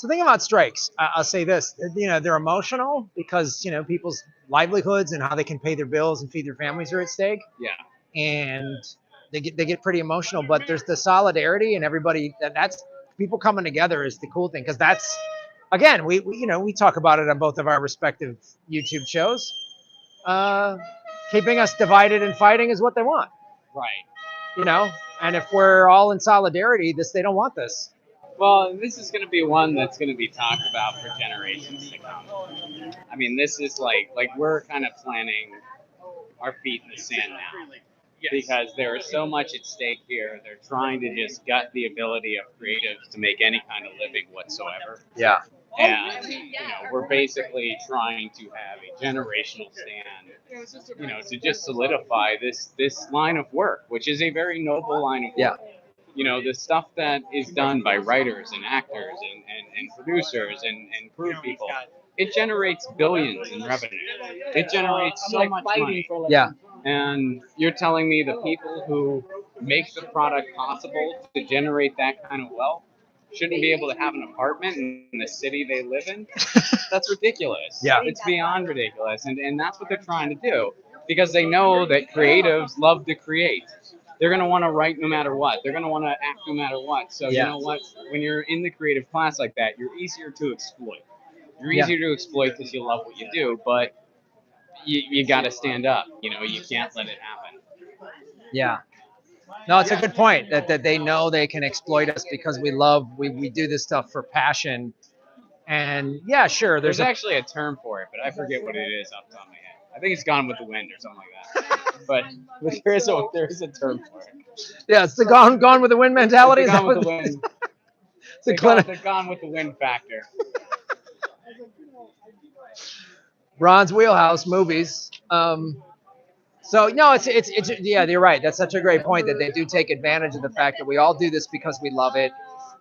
So the thing about strikes, I'll say this, they're emotional because, people's livelihoods and how they can pay their bills and feed their families are at stake. Yeah. And they get pretty emotional, but there's the solidarity and everybody that's people coming together is the cool thing. Cause that's, again, we talk about it on both of our respective YouTube shows. Keeping us divided and fighting is what they want. Right. And if we're all in solidarity, they don't want this. Well, this is going to be one that's going to be talked about for generations to come. I mean, this is like we're kind of planting our feet in the sand now because there is so much at stake here. They're trying to just gut the ability of creatives to make any kind of living whatsoever. Yeah. And, we're basically trying to have a generational stand, to just solidify this line of work, which is a very noble line of work. Yeah. The stuff that is done by writers and actors and producers and crew people, it generates billions in revenue. It generates so much money. Yeah. And you're telling me the people who make the product possible to generate that kind of wealth shouldn't be able to have an apartment in the city they live in? That's ridiculous. Yeah. It's beyond ridiculous. And that's what they're trying to do because they know that creatives love to create. They're going to want to write no matter what. They're going to want to act no matter what. So you know what? When you're in the creative class like that, you're easier to exploit. You're easier to exploit because you love what you do, but you got to stand up. You can't let it happen. Yeah. No, it's a good point that they know they can exploit us because we do this stuff for passion. And yeah, sure. There's actually a term for it, but I forget what it is off the top of my head. I think it's Gone with the Wind or something like that. But there is a term for it. Yeah, it's the gone with the wind mentality. Gone with the wind. The Gone with the Wind factor. Ron's wheelhouse movies. So no, it's yeah, you're right. That's such a great point that they do take advantage of the fact that we all do this because we love it.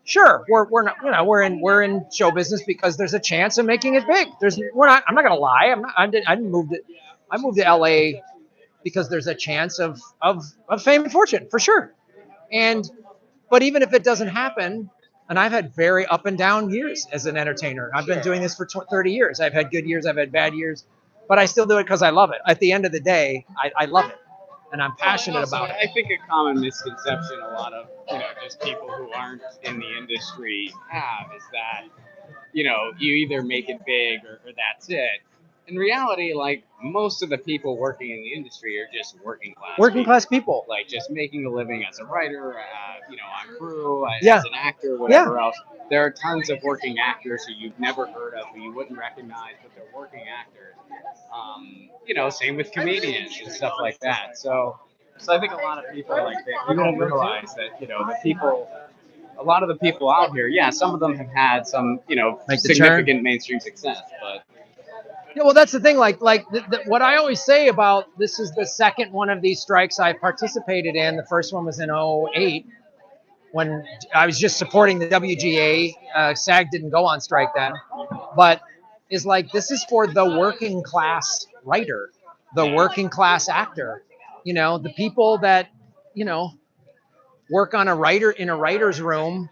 Sure, we're not, we're in show business because there's a chance of making it big. I'm not gonna lie. I moved to LA because there's a chance of fame and fortune for sure. But even if it doesn't happen, and I've had very up and down years as an entertainer. I've been doing this for 30 years. I've had good years. I've had bad years. But I still do it because I love it. At the end of the day, I love it, and I'm passionate about it. I think a common misconception a lot of just people who aren't in the industry have is that you either make it big or that's it. In reality, like most of the people working in the industry are just working class people, like just making a living as a writer, on crew, as an actor, whatever else. There are tons of working actors who you've never heard of, who you wouldn't recognize, but they're working actors. Same with comedians and stuff like that. So I think a lot of people they don't realize that a lot of the people out here, some of them have had some significant mainstream success, but. Yeah, well, that's the thing. What I always say about this is the second one of these strikes I participated in. The first one was in 2008 when I was just supporting the WGA. SAG didn't go on strike then, but this is for the working class writer, the working class actor. The people that work on in a writer's room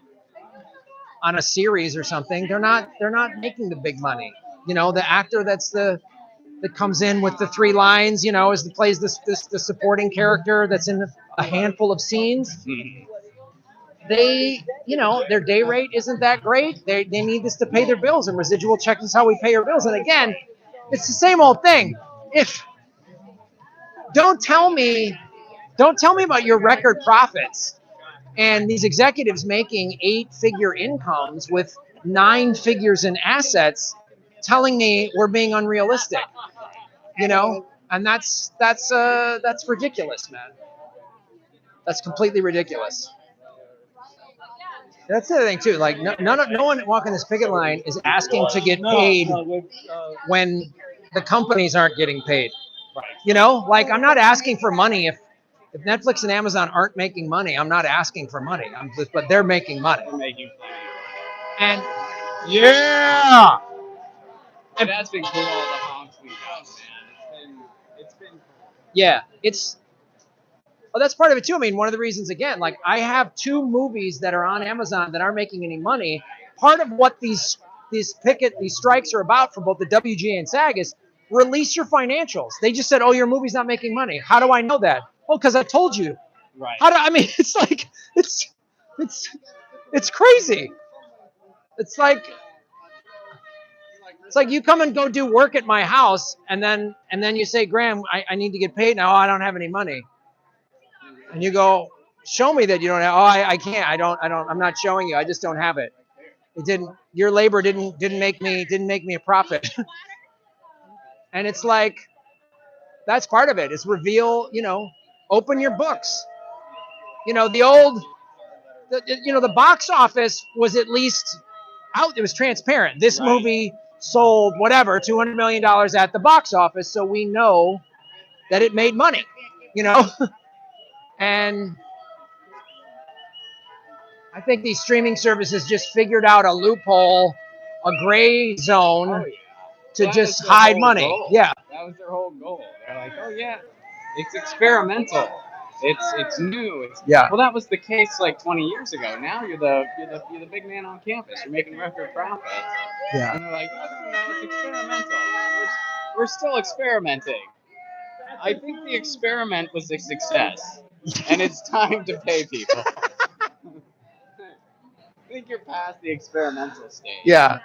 on a series or something. They're not making the big money. The actor that comes in with the 3 lines, plays the supporting character that's in a handful of scenes. They, their day rate isn't that great. They need this to pay their bills, and residual checks is how we pay our bills. And again, it's the same old thing. Don't tell me about your record profits and these executives making 8-figure incomes with 9 figures in assets, telling me we're being unrealistic, and that's ridiculous, man. That's completely ridiculous. That's the other thing too. No one walking this picket line is asking to get paid when the companies aren't getting paid. I'm not asking for money if Netflix and Amazon aren't making money. I'm not asking for money. But they're making money. And yeah. It has been cool, all the honks we've got, man. It's been cool. Yeah, that's part of it too. I mean, one of the reasons, again, I have 2 movies that are on Amazon that aren't making any money, part of what these strikes are about for both the WGA and SAG is release your financials. They just said, oh, your movie's not making money. How do I know that? Well, because I told you. Right. I mean, it's like, it's crazy. It's like you come and go do work at my house, and then you say, Graham, I need to get paid now. Oh, I don't have any money. And you go, show me that you don't have. Oh, I can't. I'm not showing you. I just don't have it. It didn't. Your labor didn't make me a profit. And it's like, that's part of it. It's reveal. Open your books. The box office was at least out. It was transparent. This movie sold whatever $200 million at the box office, so we know that it made money. And I think these streaming services just figured out a loophole, a gray zone to just hide money. Goal. Yeah. That was their whole goal. They're like, oh yeah, it's experimental. It's new. Yeah. Well, that was the case like 20 years ago. Now you're the big man on campus. You're making record profits. Yeah. And they're like, no, it's experimental. We're still experimenting. I think the experiment was a success, and it's time to pay people. I think you're past the experimental stage. Yeah.